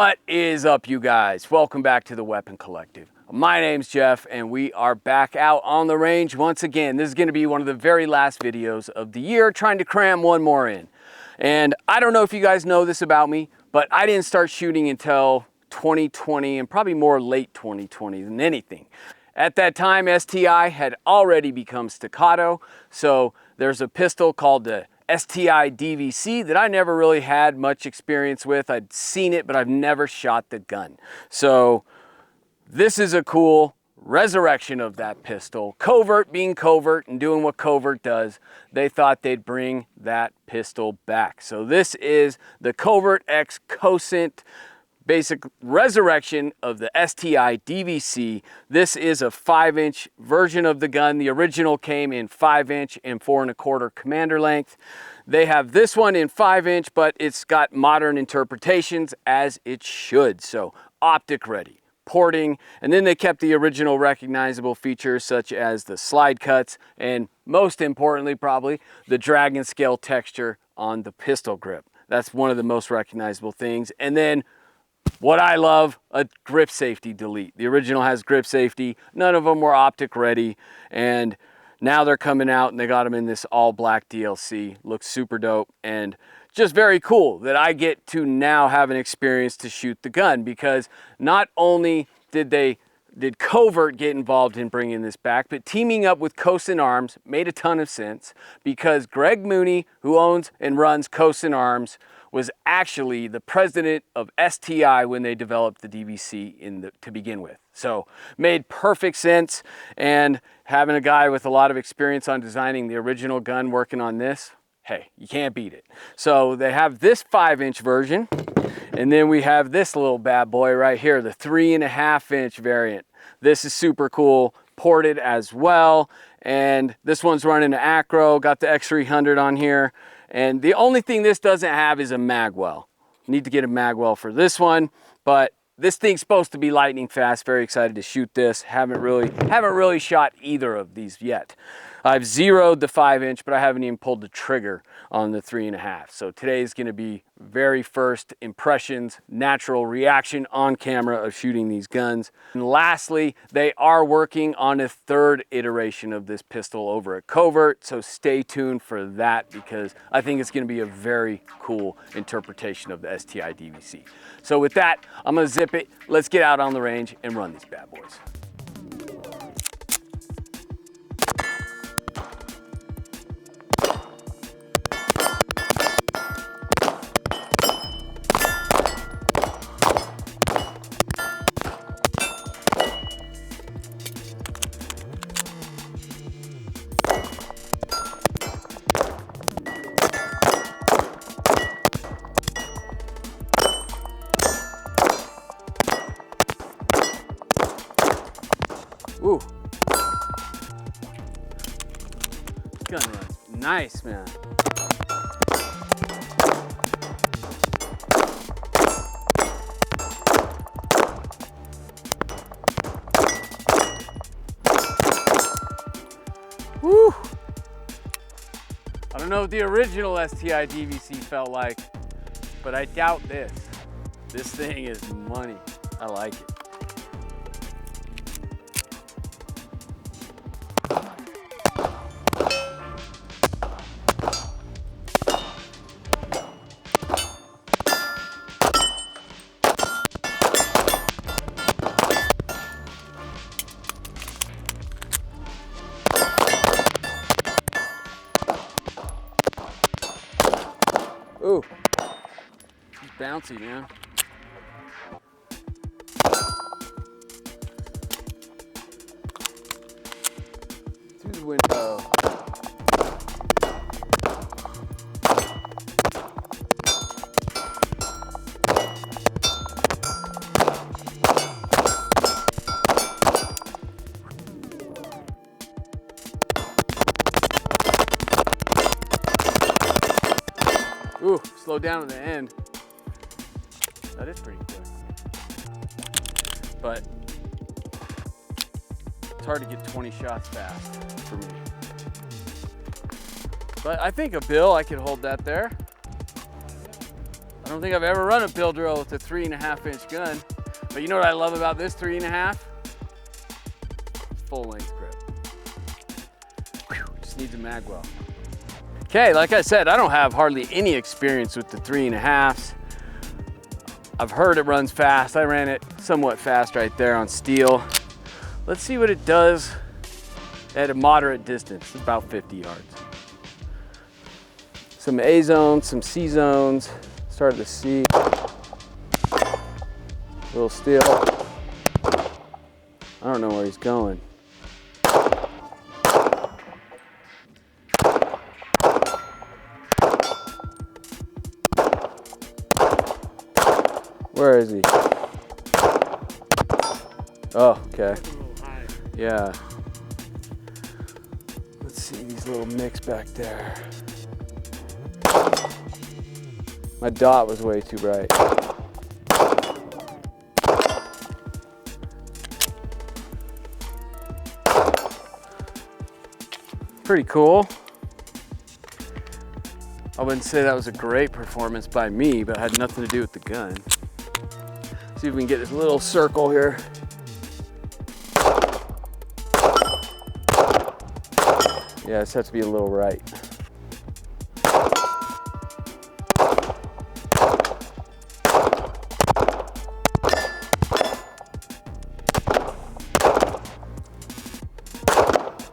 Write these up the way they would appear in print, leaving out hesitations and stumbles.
What is up, you guys? Welcome back to the Weapon Collective. My name's Jeff and we are back out on the range once again. This is going to be one of the very last videos of the year, trying to cram one more in. And I don't know if you guys know this about me, but I didn't start shooting until 2020 and probably more late 2020 than anything. At that time, STI had already become staccato, so there's a pistol called the STI DVC that I never really had much experience with. I'd seen it, but I've never shot the gun. So this is a cool resurrection of that pistol. Covert being Covert and doing what Covert does, they thought they'd bring that pistol back. So this is the Covert X Cosaint basic resurrection of the STI DVC. This is a 5-inch version of the gun. The original came in 5-inch and 4 1/4 commander length. They have this one in 5-inch, but it's got modern interpretations as it should. So optic ready, porting, and then they kept the original recognizable features such as the slide cuts and most importantly probably the dragon scale texture on the pistol grip. That's one of the most recognizable things. And then what I love, a grip safety delete. The original has grip safety. None of them were optic ready. And now they're coming out and they got them in this all black DLC. Looks super dope and just very cool that I get to now have an experience to shoot the gun, because not only did Covert get involved in bringing this back, but teaming up with Cosaint Arms made a ton of sense, because Greg Mooney, who owns and runs Cosaint Arms, was actually the president of STI when they developed the DVC to begin with. So made perfect sense, and having a guy with a lot of experience on designing the original gun working on this, hey, you can't beat it. So they have this 5-inch version, and then we have this little bad boy right here, the 3.5-inch variant. This is super cool, ported as well, and this one's running an ACRO, got the X300 on here. And the only thing this doesn't have is a Magwell. Need to get a Magwell for this one, but this thing's supposed to be lightning fast. Very excited to shoot this. Haven't really shot either of these yet. I've zeroed the 5-inch, but I haven't even pulled the trigger on the 3.5. So today's gonna be very first impressions, natural reaction on camera of shooting these guns. And lastly, they are working on a 3rd iteration of this pistol over at Covert, so stay tuned for that, because I think it's gonna be a very cool interpretation of the STI DVC. So with that, I'm gonna zip it. Let's get out on the range and run these bad boys. Ooh. Gun runs nice, man. Woo! I don't know what the original STI DVC felt like, but I doubt this. This thing is money. I like it. Ooh, it's bouncy, man. Through the window. Ooh, slow down at the end. That is pretty quick. But it's hard to get 20 shots fast for me. But I think a bill, I could hold that there. I don't think I've ever run a bill drill with a 3.5-inch gun. But you know what I love about this 3.5? Full length grip. Whew, just needs a Magwell. Okay, like I said, I don't have hardly any experience with the 3.5s. I've heard it runs fast. I ran it somewhat fast right there on steel. Let's see what it does at a moderate distance, about 50 yards. Some A zones, some C zones. Started to see a little steel. I don't know where he's going. Where is he? Oh, okay. Yeah. Let's see these little nicks back there. My dot was way too bright. Pretty cool. I wouldn't say that was a great performance by me, but it had nothing to do with the gun. See if we can get this little circle here. Yeah, this has to be a little right.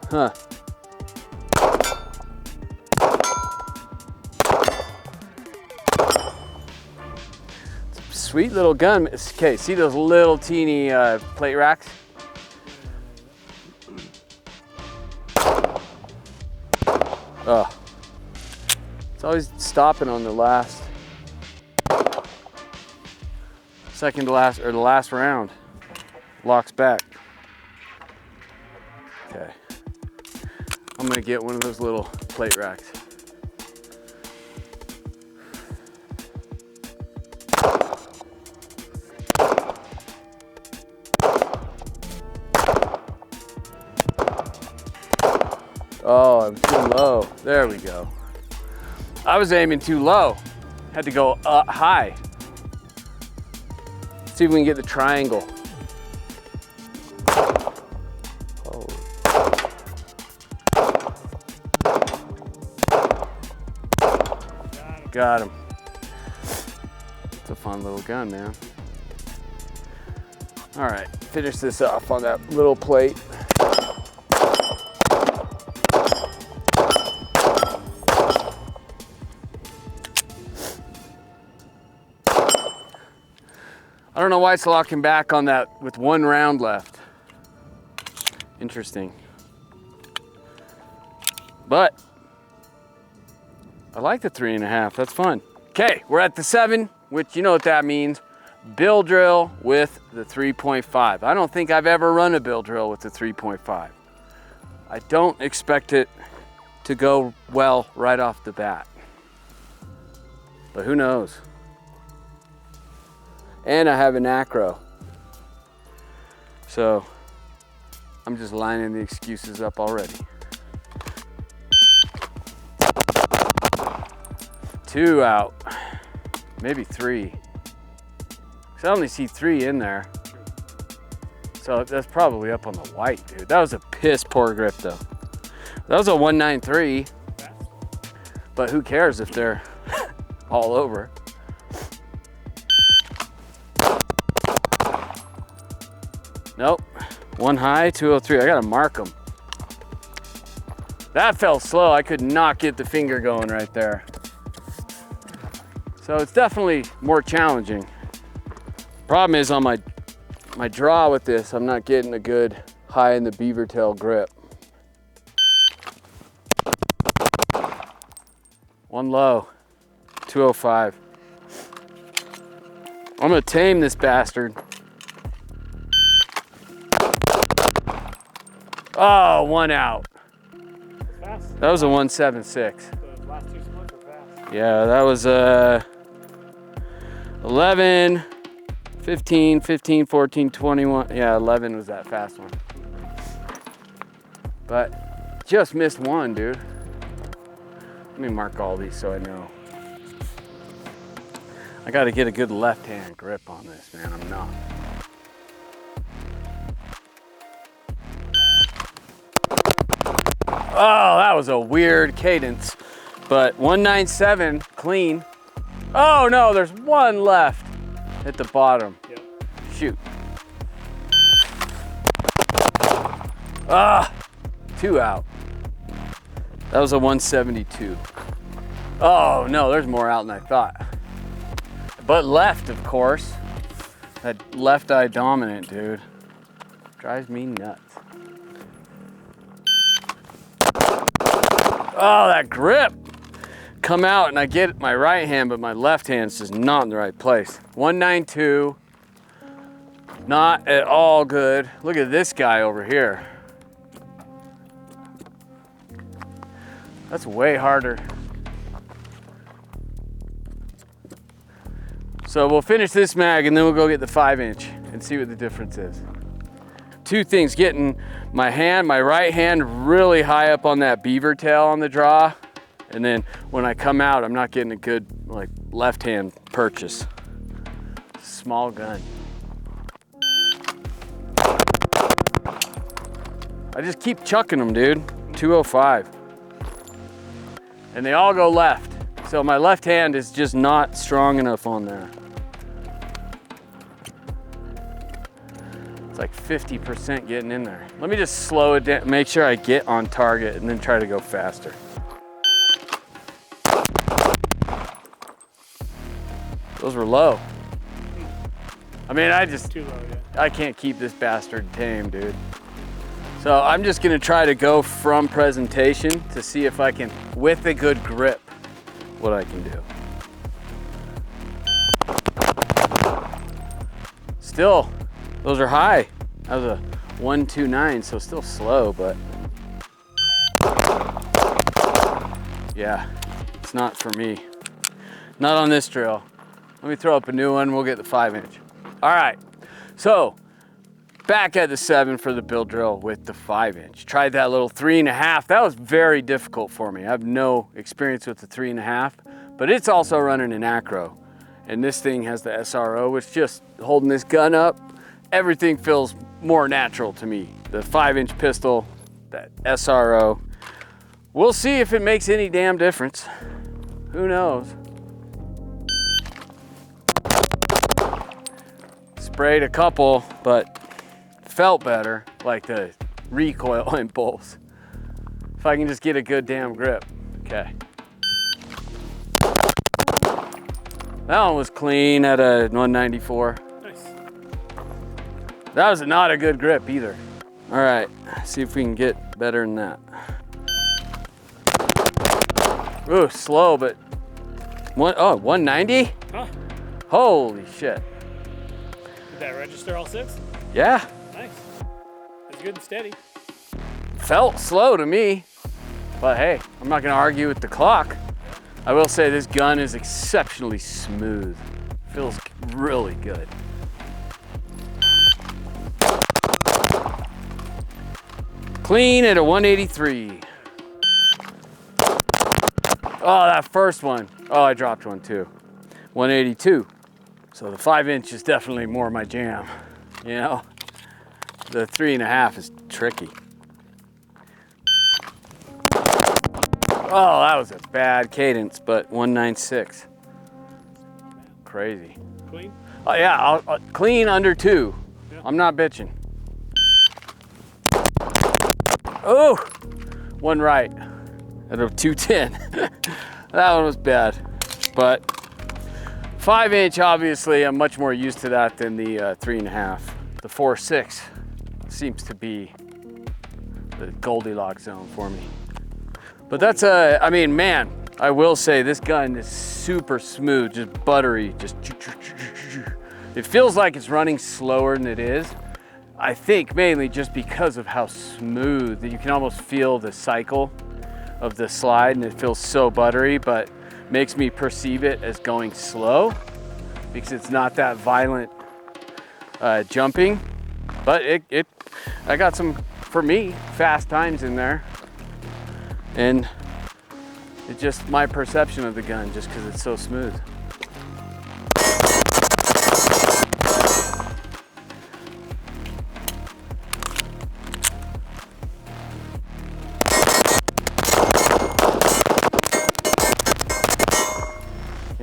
Huh. Sweet little gun. Okay, see those little teeny plate racks? Oh, it's always stopping on the last, second to last, or the last round. Locks back. Okay, I'm gonna get one of those little plate racks. Oh, I'm too low. There we go. I was aiming too low. Had to go up high. Let's see if we can get the triangle. Oh. Got him. It's a fun little gun, man. All right, finish this off on that little plate. I don't know why it's locking back on that with one round left. Interesting. But I like the 3.5, that's fun. Okay, we're at the 7, which you know what that means. Bill drill with the 3.5. I don't think I've ever run a bill drill with the 3.5. I don't expect it to go well right off the bat. But who knows? And I have an ACRO. So I'm just lining the excuses up already. 2 out, maybe 3. Cause I only see 3 in there. So that's probably up on the white, dude. That was a piss poor grip though. That was a 193, but who cares if they're all over. Nope, 1 high, 203. I gotta mark them. That felt slow. I could not get the finger going right there. So it's definitely more challenging. Problem is on my draw with this, I'm not getting a good high in the beaver tail grip. 1 low, 205. I'm gonna tame this bastard. Oh, 1 out. Fast. That was a 176. The last 2 splits were fast. Yeah, that was 11, 15, 15, 14, 21. Yeah, 11 was that fast one. But just missed 1, dude. Let me mark all these so I know. I got to get a good left-hand grip on this, man. I'm not. Oh, that was a weird cadence, but 197 clean. Oh no, there's one left at the bottom. Yep. Shoot. Ah, 2 out. That was a 172. Oh no, there's more out than I thought. But left, of course. That left eye dominant, dude. Drives me nuts. Oh, that grip. Come out and I get my right hand, but my left hand's just not in the right place. 192. Not at all good. Look at this guy over here. That's way harder. So we'll finish this mag and then we'll go get the 5-inch and see what the difference is. Two things, getting my right hand really high up on that beaver tail on the draw. And then when I come out, I'm not getting a good like left hand purchase. Small gun. I just keep chucking them, dude. 205. And they all go left. So my left hand is just not strong enough on there. It's like 50% getting in there. Let me just slow it down, make sure I get on target and then try to go faster. Those were low. I mean, Too low, yeah. I can't keep this bastard tame, dude. So I'm just gonna try to go from presentation to see if I can, with a good grip, what I can do. Still, those are high. That was a 129, so still slow, but yeah, it's not for me. Not on this drill. Let me throw up a new one, we'll get the 5-inch. All right, so back at the 7 for the build drill with the 5-inch. Tried that little 3.5. That was very difficult for me. I have no experience with the 3.5, but it's also running an ACRO. And this thing has the SRO, which just holding this gun up, everything feels more natural to me. The 5-inch pistol, that SRO. We'll see if it makes any damn difference. Who knows? Sprayed a couple, but felt better, like the recoil impulse. If I can just get a good damn grip. Okay. That one was clean at a 194. Nice. That was not a good grip either. All right, see if we can get better than that. Ooh, slow, but 190? Huh? Holy shit. Did that register all 6? Yeah. Nice. That's good and steady. Felt slow to me, but hey, I'm not gonna argue with the clock. I will say this gun is exceptionally smooth. Feels really good. Clean at a 183. Oh, that first one. Oh, I dropped one too. 182. So the 5-inch is definitely more my jam, you know? The 3.5 is tricky. Oh, that was a bad cadence, but 196. Crazy. Clean? Oh yeah, I'll clean under 2. Yeah. I'm not bitching. Oh, one right at a 210. That one was bad, but 5-inch, obviously, I'm much more used to that than the 3.5. The 4.6 seems to be the Goldilocks zone for me. But that's I mean, man, I will say this gun is super smooth, just buttery, just. It feels like it's running slower than it is. I think mainly just because of how smooth that you can almost feel the cycle of the slide, and it feels so buttery, but makes me perceive it as going slow because it's not that violent jumping. But I got some, for me, fast times in there. And it's just my perception of the gun, just because it's so smooth.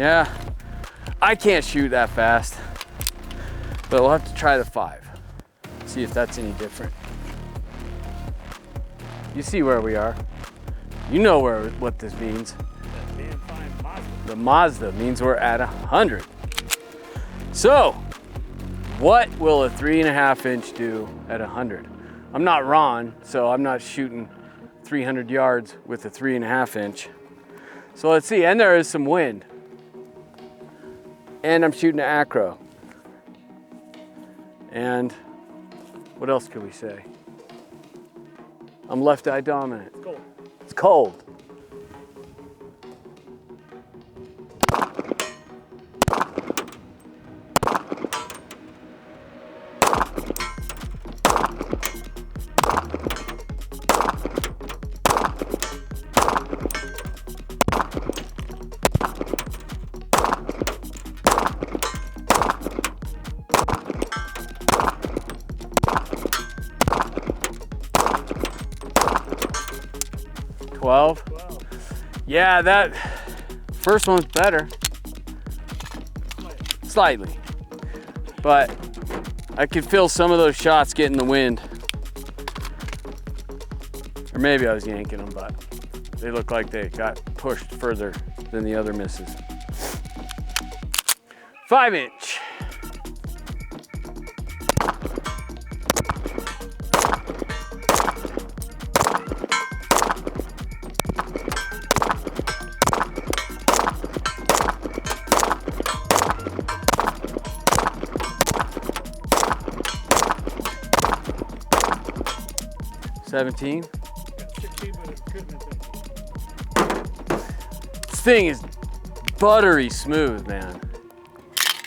Yeah, I can't shoot that fast, but we'll have to try the 5. See if that's any different. You see where we are. You know what this means. That damn fine Mazda. The Mazda means we're at 100. So, what will a 3.5 inch do at 100? I'm not Ron, so I'm not shooting 300 yards with a 3.5 inch. So let's see, and there is some wind. And I'm shooting an ACRO. And what else could we say? I'm left eye dominant. It's cold. It's cold. Twelve. Yeah, that first one's better. Slightly. But I could feel some of those shots getting the wind. Or maybe I was yanking them, but they look like they got pushed further than the other misses. 5 inch. $17. Got 16, but it could have been 17. This thing is buttery smooth, man.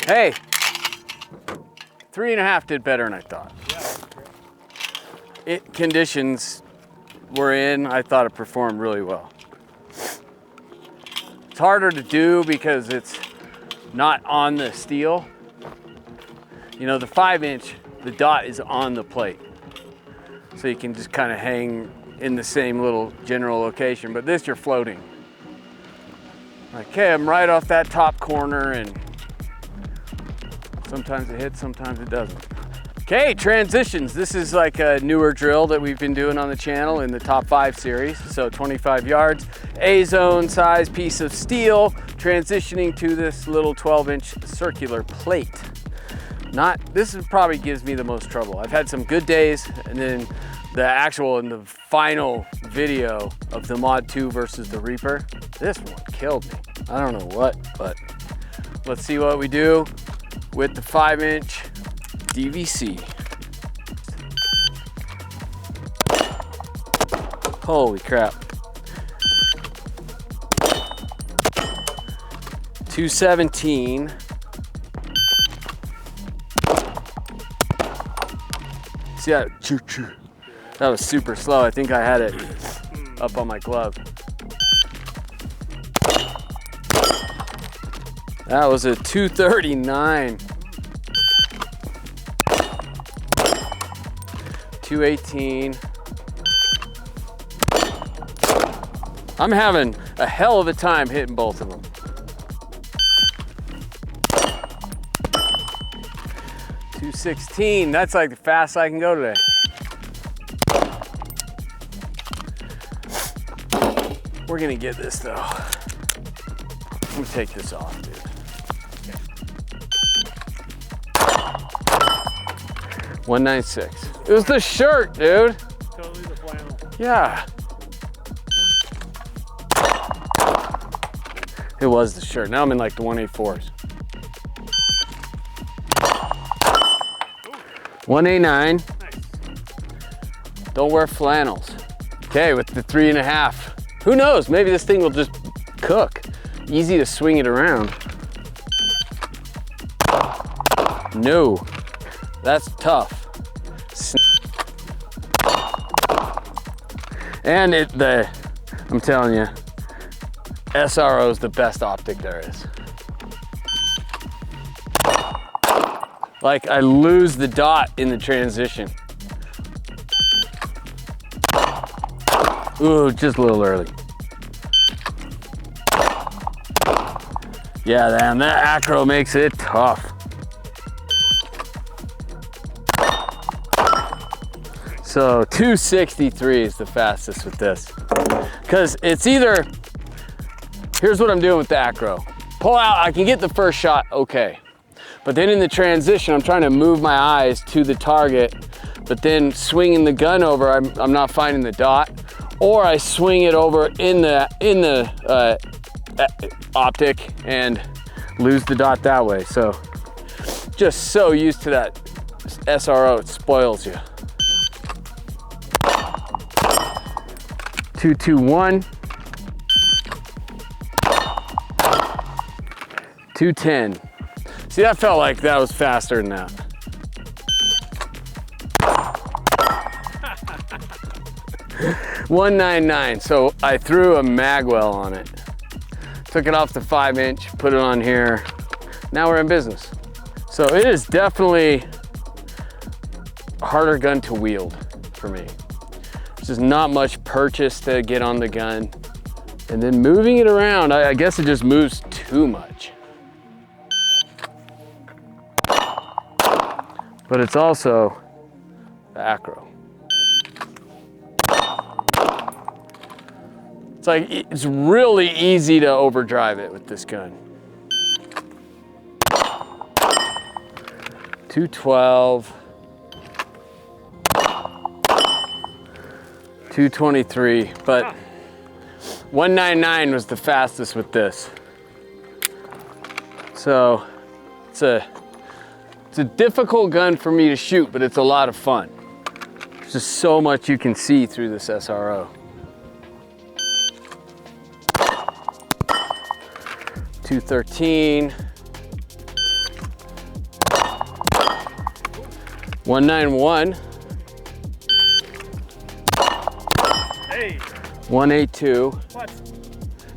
Hey, 3.5 did better than I thought. Yeah. Conditions we're in, I thought it performed really well. It's harder to do because it's not on the steel. You know, the 5 inch, the dot is on the plate. So you can just kind of hang in the same little general location, but this you're floating. Like, okay, I'm right off that top corner, and sometimes it hits, sometimes it doesn't. Okay, transitions. This is like a newer drill that we've been doing on the channel in the top 5 series. So 25 yards, A-zone size piece of steel, transitioning to this little 12-inch circular plate. This probably gives me the most trouble. I've had some good days, and then the final video of the Mod 2 versus the Reaper, this one killed me. I don't know what, but let's see what we do with the 5-inch DVC. Holy crap. 217. See that? That was super slow. I think I had it up on my glove. That was a 239. 218. I'm having a hell of a time hitting both of them. 216. That's like the fastest I can go today. We're gonna get this though. I'm gonna take this off, dude. 196. It was the shirt, dude. Totally the flannel. Yeah. It was the shirt. Now I'm in like the 184s. 189. Nice. Don't wear flannels. Okay, with the 3.5. Who knows? Maybe this thing will just cook. Easy to swing it around. No, that's tough. And I'm telling you, SRO is the best optic there is. Like, I lose the dot in the transition. Ooh, just a little early. Yeah, man, that ACRO makes it tough. So 263 is the fastest with this. Because it's either, here's what I'm doing with the ACRO. Pull out, I can get the first shot, okay. But then in the transition, I'm trying to move my eyes to the target, but then swinging the gun over, I'm not finding the dot. Or I swing it over in the optic and lose the dot that way. So just so used to that SRO, it spoils you. 221, 210. See, that felt like that was faster than that. $199. So I threw a Magwell on it. Took it off the 5-inch, put it on here. Now we're in business. So it is definitely a harder gun to wield for me. There's just not much purchase to get on the gun. And then moving it around, I guess it just moves too much. But it's also the ACRO. It's like, it's really easy to overdrive it with this gun. 212, 223, but 199 was the fastest with this. So it's a difficult gun for me to shoot, but it's a lot of fun. There's just so much you can see through this SRO. 213, 191, Hey, 182. what?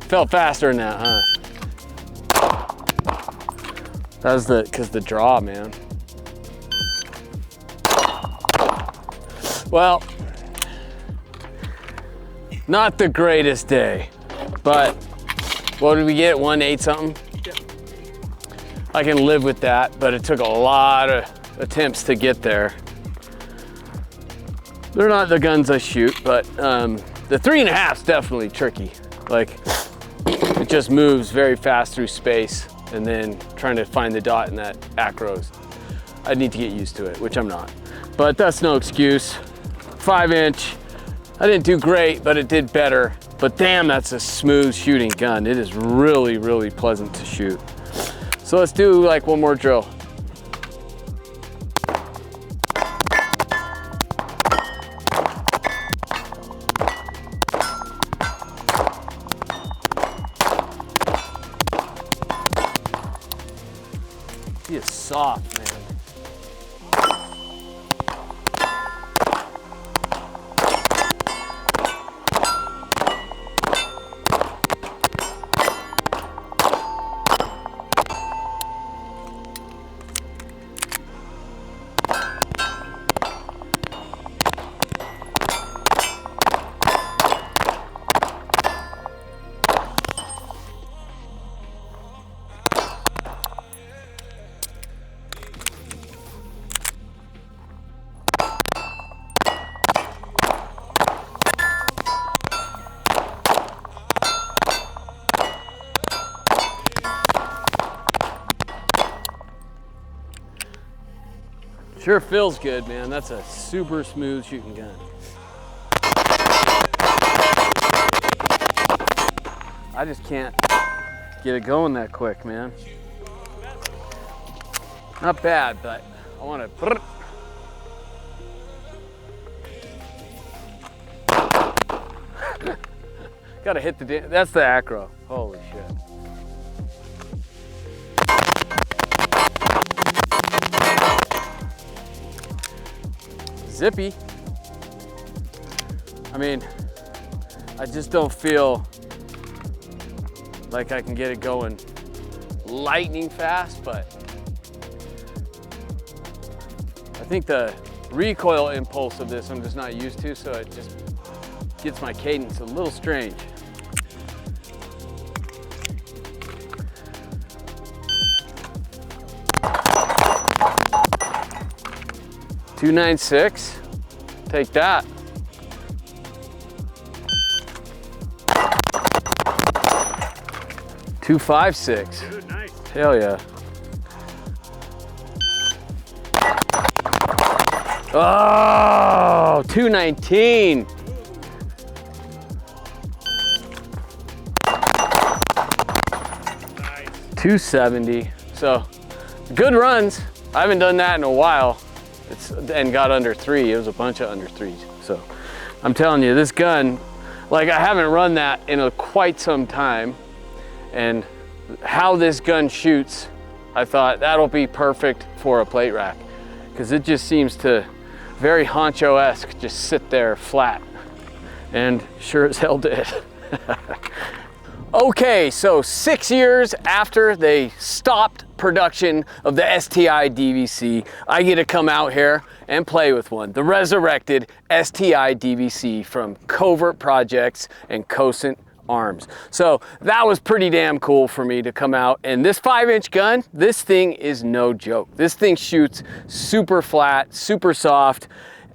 Felt faster than that, huh? That was because the draw, man. Well, not the greatest day, but what did we get? 1.8 something? Yeah. I can live with that, but it took a lot of attempts to get there. They're not the guns I shoot, but the 3.5's definitely tricky. Like, it just moves very fast through space, and then trying to find the dot in that ACROs. I need to get used to it, which I'm not. But that's no excuse. 5-inch, I didn't do great, but it did better. But damn, that's a smooth shooting gun. It is really, really pleasant to shoot. So let's do like one more drill. He is soft, man. Sure feels good, man. That's a super smooth shooting gun. I just can't get it going that quick, man. Not bad, but I want to. Gotta hit the, that's the ACRO. Holy shit. Zippy. I mean, I just don't feel like I can get it going lightning fast, but I think the recoil impulse of this I'm just not used to, so it just gets my cadence a little strange. 296. Take that. .256. Dude, nice. Hell yeah. Oh, 219. Nice. 270. So good runs. I haven't done that in a while. And got under 3. It was a bunch of under 3s. So I'm telling you, this gun, like I haven't run that in quite some time. And how this gun shoots, I thought that'll be perfect for a plate rack, because it just seems to very honcho-esque just sit there flat, and sure as hell did. Okay, so 6 years after they stopped production of the STI DVC, I get to come out here and play with one, the resurrected STI DVC from Covert Projects and Cosaint Arms. So that was pretty damn cool for me to come out. And this 5-inch gun, this thing is no joke. This thing shoots super flat, super soft,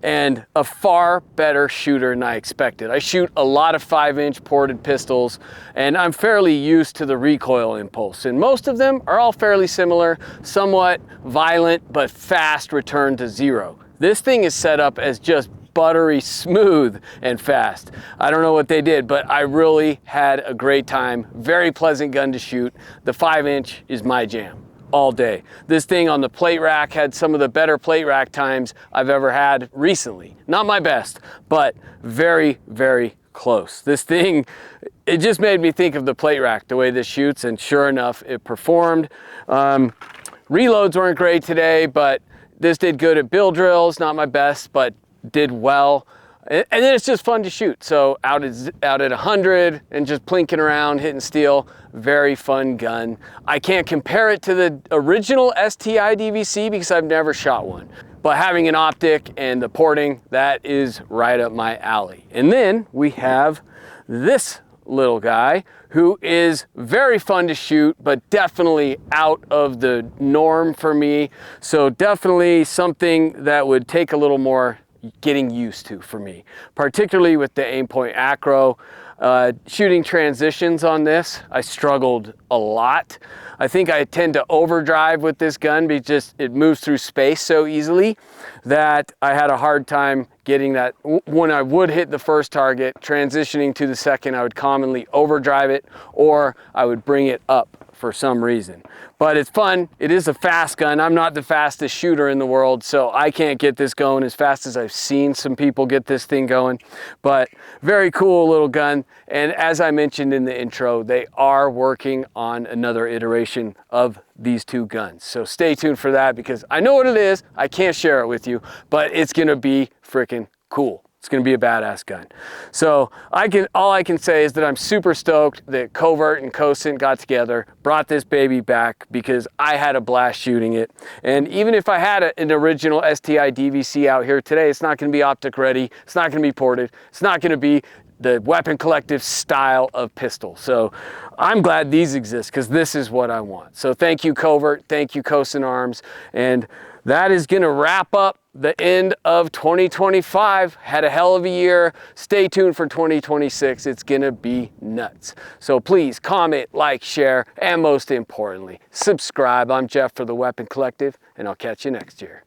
and a far better shooter than I expected. I shoot a lot of 5-inch ported pistols, and I'm fairly used to the recoil impulse. And most of them are all fairly similar, somewhat violent, but fast return to zero. This thing is set up as just buttery smooth and fast. I don't know what they did, but I really had a great time. Very pleasant gun to shoot. The 5-inch is my jam all day. This thing on the plate rack had some of the better plate rack times I've ever had recently. Not my best, but very, very close. This thing, it just made me think of the plate rack, the way this shoots, and sure enough, it performed. Reloads weren't great today, but this did good at bill drills. Not my best, but did well. And then it's just fun to shoot. So out at 100 and just plinking around, hitting steel, very fun gun. I can't compare it to the original STI DVC because I've never shot one. But having an optic and the porting, that is right up my alley. And then we have this little guy who is very fun to shoot, but definitely out of the norm for me. So definitely something that would take a little more getting used to for me, particularly with the Aimpoint ACRO. Shooting transitions on this, I struggled a lot. I think I tend to overdrive with this gun because it moves through space so easily that I had a hard time getting that. When I would hit the first target, transitioning to the second, I would commonly overdrive it, or I would bring it up for some reason. But it's fun. It is a fast gun. I'm not the fastest shooter in the world, so I can't get this going as fast as I've seen some people get this thing going. But very cool little gun. And as I mentioned in the intro, they are working on another iteration of these two guns. So stay tuned for that, because I know what it is. I can't share it with you, but it's gonna be freaking cool. It's gonna be a badass gun. So all I can say is that I'm super stoked that Covert and Cosaint got together, brought this baby back, because I had a blast shooting it. And even if I had an original STI DVC out here today, it's not gonna be optic ready, it's not gonna be ported, it's not gonna be the Weapon Collective style of pistol. So I'm glad these exist, because this is what I want. So thank you, Covert, thank you, Cosaint Arms, and that is gonna wrap up the end of 2025. Had a hell of a year. Stay tuned for 2026. It's gonna be nuts. So please comment, like, share, and most importantly, subscribe. I'm Jeff for the Weapon Collective, and I'll catch you next year.